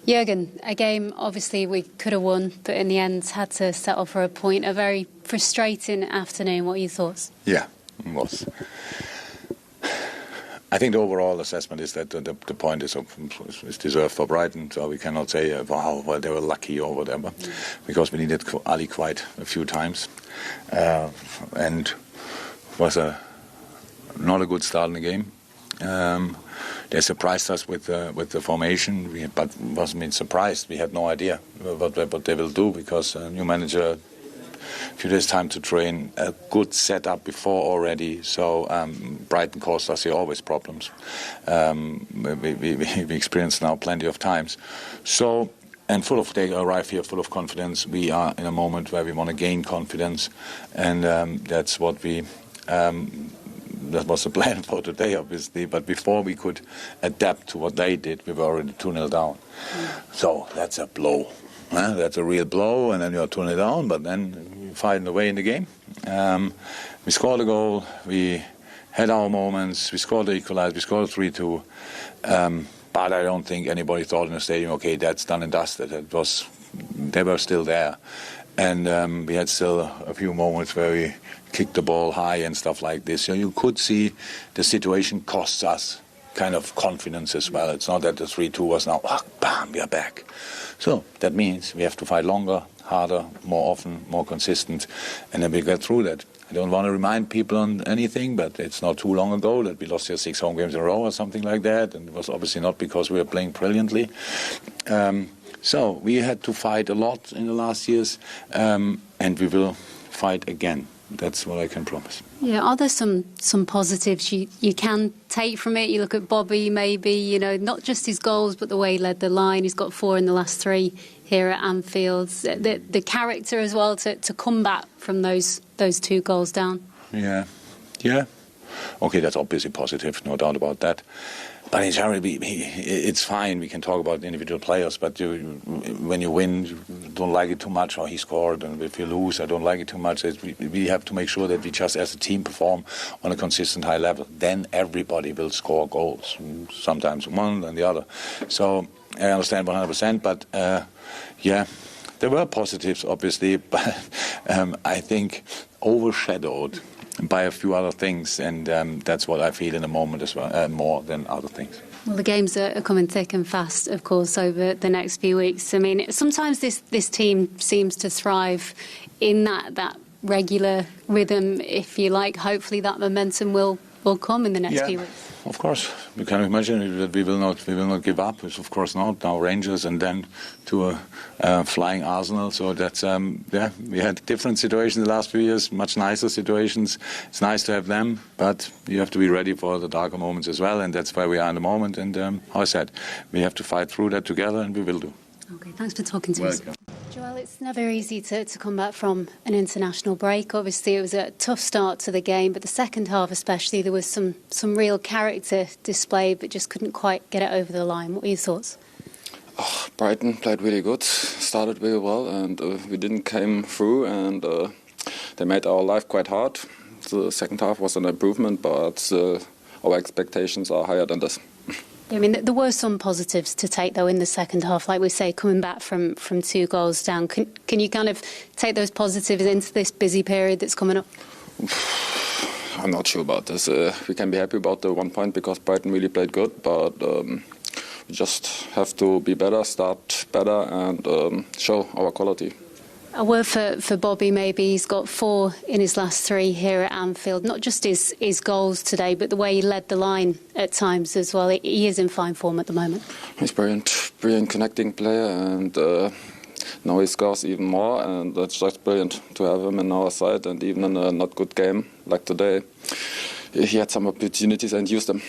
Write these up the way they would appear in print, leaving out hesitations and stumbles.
Jurgen, a game obviously we could have won, but in the end had to settle for a point. A very frustrating afternoon. What are your thoughts? Yeah, it was. I think the overall assessment is that the point is deserved for Brighton, so we cannot say, wow, well, they were lucky or whatever, because we needed Ali quite a few times. And was not a good start in the game. They surprised us with the formation, but wasn't surprised. We had no idea what they will do, because a new manager, a few days time to train, a good setup before already. So Brighton caused us here always problems. We experienced now plenty of times. So, and they arrive here full of confidence. We are in a moment where we want to gain confidence, and that's what we. That was the plan for today, obviously. But before we could adapt to what they did, we were already 2-0 down. So that's a blow. That's a real blow, and then you're 2-0 down, but then you find a way in the game. We scored a goal, we had our moments, we scored the equalizer, we scored 3-2. But I don't think anybody thought in the stadium, okay, that's done and dusted. They were still there. And we had still a few moments where we kicked the ball high and stuff like this. So you could see the situation costs us kind of confidence as well. It's not that the 3-2 was now, bam, we are back. So that means we have to fight longer, harder, more often, more consistent, and then we get through that. I don't want to remind people on anything, but it's not too long ago that we lost here 6 home games in a row or something like that, and it was obviously not because we were playing brilliantly. So we had to fight a lot in the last years, and we will fight again. That's what I can promise. Yeah, are there some positives you can take from it? You look at Bobby, maybe, not just his goals, but the way he led the line. He's got 4 in the last 3 here at Anfield. The character as well to come back from those 2 goals down. Yeah. Okay, that's obviously positive, no doubt about that. But in general, it's fine. We can talk about individual players, but when you win, you don't like it too much, or he scored. And if you lose, I don't like it too much. We have to make sure that we just, as a team, perform on a consistent high level. Then everybody will score goals, sometimes one and the other. So I understand 100%, but there were positives, obviously, but I think overshadowed by a few other things, and that's what I feel in the moment as well, more than other things. Well, the games are coming thick and fast, of course, over the next few weeks. I mean, sometimes this team seems to thrive in that regular rhythm, if you like. Hopefully that momentum will come in the next few weeks. Of course, we can imagine that we will not give up. It's of course not now Rangers and then to a flying Arsenal. So that's we had different situations the last few years, much nicer situations. It's nice to have them, but you have to be ready for the darker moments as well, and that's where we are in the moment. And how I said, we have to fight through that together, and we will do. Okay, thanks for talking to us. Joel, it's never easy to come back from an international break. Obviously, it was a tough start to the game, but the second half especially, there was some real character displayed, but just couldn't quite get it over the line. What were your thoughts? Brighton played really good, started really well, and we didn't come through, and they made our life quite hard. The second half was an improvement, but our expectations are higher than this. I mean, there were some positives to take, though, in the second half. Like we say, coming back from 2 goals down. Can you kind of take those positives into this busy period that's coming up? I'm not sure about this. We can be happy about the 1 point because Brighton really played good, but we just have to be better, start better, and show our quality. A word for Bobby, maybe. He's got 4 in his last 3 here at Anfield. Not just his goals today, but the way he led the line at times as well. He is in fine form at the moment. He's brilliant connecting player, and now he scores even more, and that's just brilliant to have him in our side. And even in a not good game like today, he had some opportunities and used them.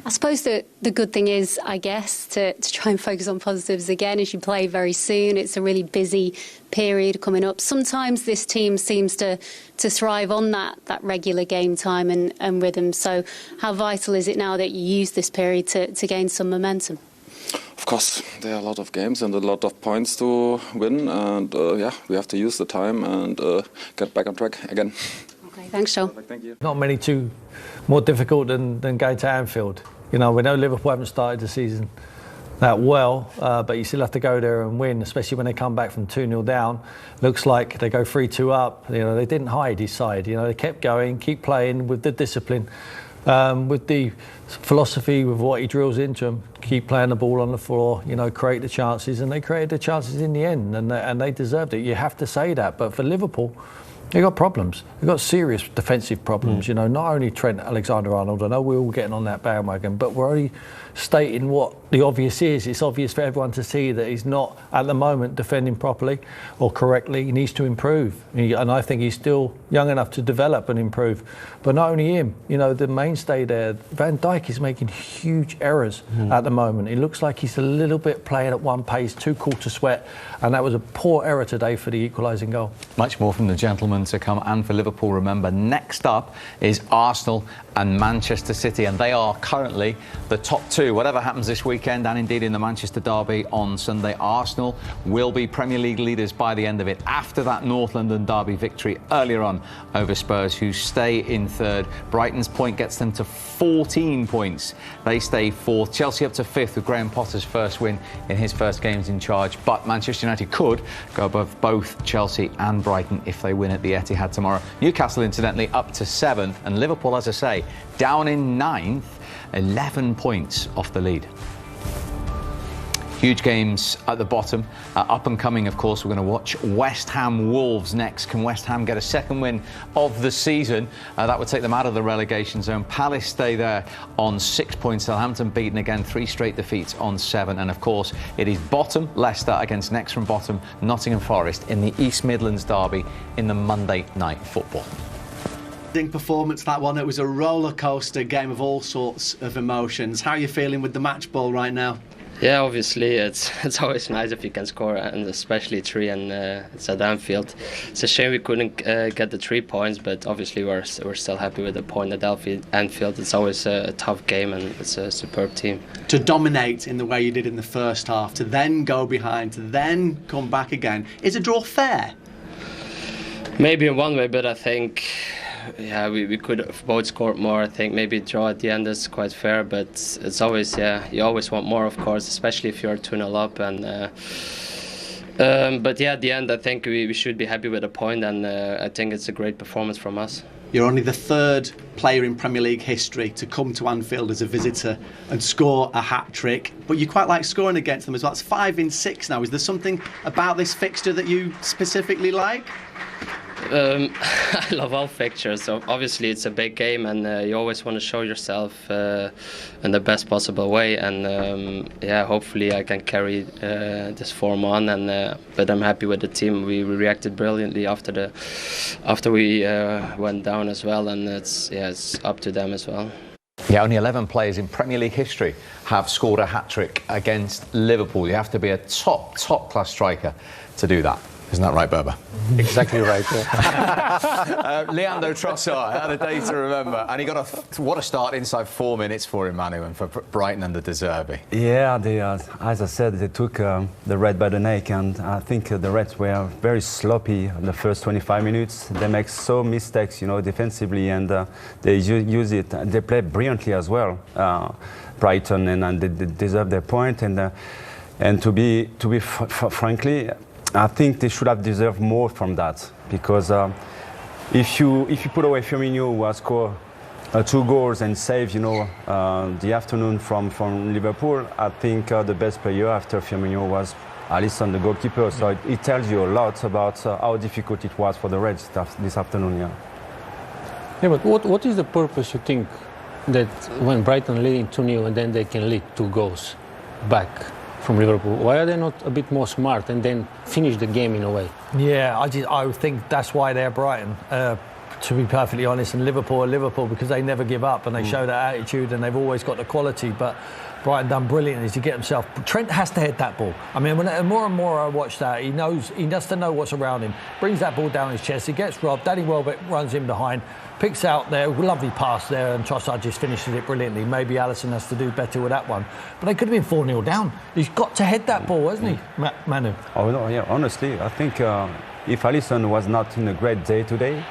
I suppose the good thing is, I guess, to try and focus on positives again as you play very soon. It's a really busy period coming up. Sometimes this team seems to thrive on that regular game time and rhythm. So how vital is it now that you use this period to gain some momentum? Of course, there are a lot of games and a lot of points to win. And we have to use the time and get back on track again. Okay, thanks, Joel. Thank you. Not many too more difficult than going to Anfield. We know Liverpool haven't started the season that well, but you still have to go there and win, especially when they come back from 2-0 down. Looks like they go 3-2 up. They didn't hide his side. They kept going, keep playing with the discipline, with the philosophy, with what he drills into them. Keep playing the ball on the floor, create the chances, and they created the chances in the end, and they deserved it. You have to say that. But for Liverpool, they've got problems. They've got serious defensive problems. Not only Trent Alexander-Arnold. I know we're all getting on that bandwagon, but we're only stating what the obvious is. It's obvious for everyone to see that he's not, at the moment, defending properly or correctly. He needs to improve. And I think he's still young enough to develop and improve. But not only him, the mainstay there, Van Dijk is making huge errors at the moment. It looks like he's a little bit playing at one pace, too cool to sweat. And that was a poor error today for the equalising goal. Much more from the gentleman to come. And for Liverpool, remember, next up is Arsenal and Manchester City. And they are currently the top two. Whatever happens this weekend, and indeed in the Manchester derby on Sunday, Arsenal will be Premier League leaders by the end of it, after that North London derby victory earlier on over Spurs, who stay in third. Brighton's point gets them to 14 points. They stay fourth. Chelsea up to fifth with Graham Potter's first win in his first games in charge. But Manchester United could go above both Chelsea and Brighton if they win at the Etihad tomorrow. Newcastle, incidentally, up to seventh. And Liverpool, as I say, down in ninth, 11 points off the lead. Huge games at the bottom. Up and coming, of course, we're going to watch West Ham Wolves next. Can West Ham get a second win of the season? That would take them out of the relegation zone. Palace stay there on 6 points. Southampton beaten again, 3 straight defeats on 7. And of course, it is bottom Leicester against next from bottom Nottingham Forest in the East Midlands derby in the Monday night football. Performance, that one. It was a roller coaster game of all sorts of emotions. How are you feeling with the match ball right now? Yeah, obviously it's always nice if you can score, and especially 3, and it's at Anfield. It's a shame we couldn't get the 3 points, but obviously we're still happy with the point at Anfield. It's always a tough game, and it's a superb team. To dominate in the way you did in the first half, to then go behind, to then come back again, is a draw fair? Maybe in one way, but I think we could have both scored more. I think maybe draw at the end is quite fair, but it's always, you always want more, of course, especially if you're 2-0 up. And but at the end, I think we should be happy with a point, and I think it's a great performance from us. You're only the third player in Premier League history to come to Anfield as a visitor and score a hat-trick, but you quite like scoring against them as well. It's 5 in 6 now. Is there something about this fixture that you specifically like? I love all fixtures. So obviously it's a big game, and you always want to show yourself in the best possible way. And hopefully I can carry this form on. And but I'm happy with the team. We reacted brilliantly after we went down as well, and it's up to them as well. Yeah, only 11 players in Premier League history have scored a hat-trick against Liverpool. You have to be a top-class striker to do that. Isn't that right, Berber? Exactly right. Leandro Trossard, a day to remember. And he got what a start inside 4 minutes for him, Manu, and for Brighton and the De Zerbi. Yeah, as I said, they took the red by the neck, and I think the Reds were very sloppy in the first 25 minutes. They make so mistakes, defensively, and they use it. They play brilliantly as well, Brighton, and they deserve their point. And to be frankly, I think they should have deserved more from that, because if you put away Firmino, who has scored 2 goals and saved the afternoon from Liverpool, I think the best player after Firmino was Alisson, the goalkeeper. So it tells you a lot about how difficult it was for the Reds this afternoon. Yeah, but what is the purpose, you think, that when Brighton leading 2-0 and then they can lead 2 goals back from Liverpool? Why are they not a bit more smart and then finish the game in a way? Yeah, I think that's why they're Brighton, to be perfectly honest, and Liverpool are Liverpool, because they never give up and they show that attitude, and they've always got the quality. But Brighton done brilliantly to get himself. Trent has to head that ball. I mean, more and more I watch that, he has to know what's around him. Brings that ball down his chest. He gets robbed. Danny Welbeck runs in behind, picks out there, lovely pass there, and Trossard just finishes it brilliantly. Maybe Alisson has to do better with that one. But they could have been 4-0 down. He's got to head that ball, hasn't he, Manu? Oh, no, yeah, honestly, I think if Alisson was not in a great day today,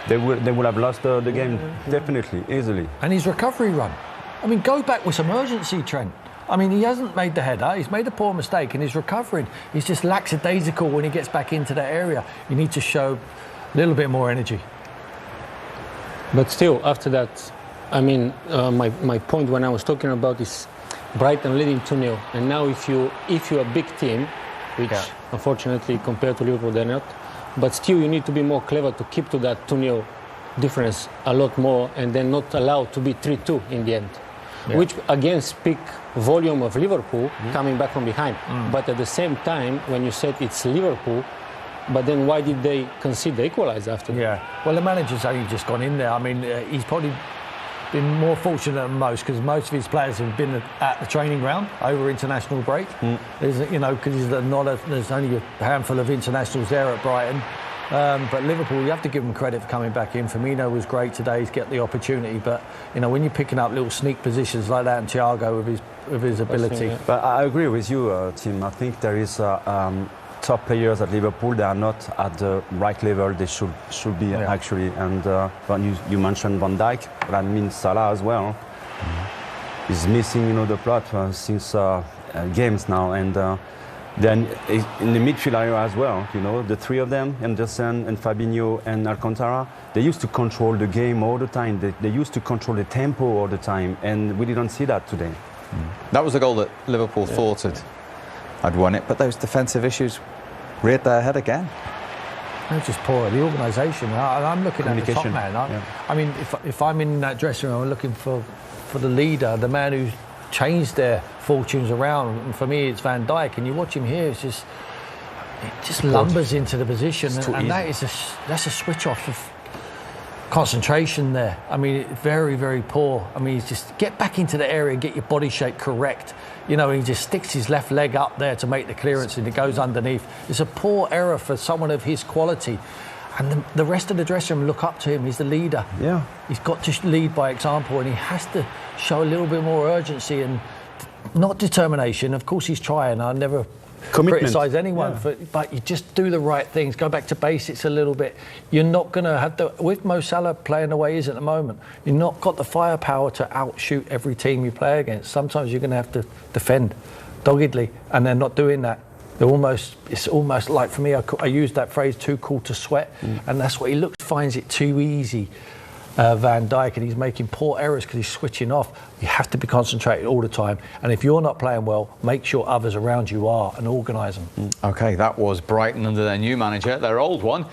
they would have lost the game, definitely, easily. And his recovery run. I mean, go back with some urgency, Trent. I mean, he hasn't made the header. He's made a poor mistake and he's recovering. He's just lackadaisical when he gets back into that area. You need to show a little bit more energy. But still, after that, I mean, my point when I was talking about is Brighton leading 2-0. And now if you're a big team, which unfortunately compared to Liverpool they're not, but still you need to be more clever to keep to that 2-0 difference a lot more and then not allow to be 3-2 in the end. Yeah. Which again speak volume of Liverpool coming back from behind. But at the same time, when you said it's Liverpool, but then why did they concede the equaliser after that? Yeah, well, the manager's only just gone in there. I mean, he's probably been more fortunate than most because most of his players have been at the training ground over international break. There's, you know, because there's only a handful of internationals there at Brighton. But Liverpool, you have to give them credit for coming back in. Firmino was great today. He's got the opportunity. But, you know, when you're picking up little sneak positions like that and Thiago with his ability. But I agree with you, Tim. I think there is top players at Liverpool. They are not at the right level they should be actually. And you mentioned Van Dijk, but I mean Salah as well. He's missing, you know, the plot since games now. And then in the midfield area as well, you know, the three of them, Henderson and Fabinho and Alcantara, they used to control the game all the time. They used to control the tempo all the time, and we didn't see that today. That was the goal that Liverpool thought had won it, but those defensive issues reared their head again. They're just poor. The organisation. I'm looking at the top man. I mean, if I'm in that dressing room, I'm looking for the leader, the man who's changed their fortunes around. And for me, it's Van Dijk. And you watch him here, it just lumbers into the position, and that's a switch off of concentration there. I mean, very, very poor. I mean, he's just get back into the area, get your body shape correct. You know, he just sticks his left leg up there to make the clearance and it goes underneath. It's a poor error for someone of his quality. And the rest of the dressing room look up to him. He's the leader. Yeah. He's got to lead by example, and he has to show a little bit more urgency and not determination. Of course, he's trying. I never criticise anyone, but you just do the right things. Go back to basics a little bit. You're not going to have with Mo Salah playing the way he is at the moment, you're not got the firepower to outshoot every team you play against. Sometimes you're going to have to defend doggedly, and they're not doing that. It's almost like, for me, I use that phrase, too cool to sweat, and that's what he finds it too easy. Van Dijk, and he's making poor errors because he's switching off. You have to be concentrated all the time, and if you're not playing well, make sure others around you are and organise them. OK, that was Brighton under their new manager, their old one.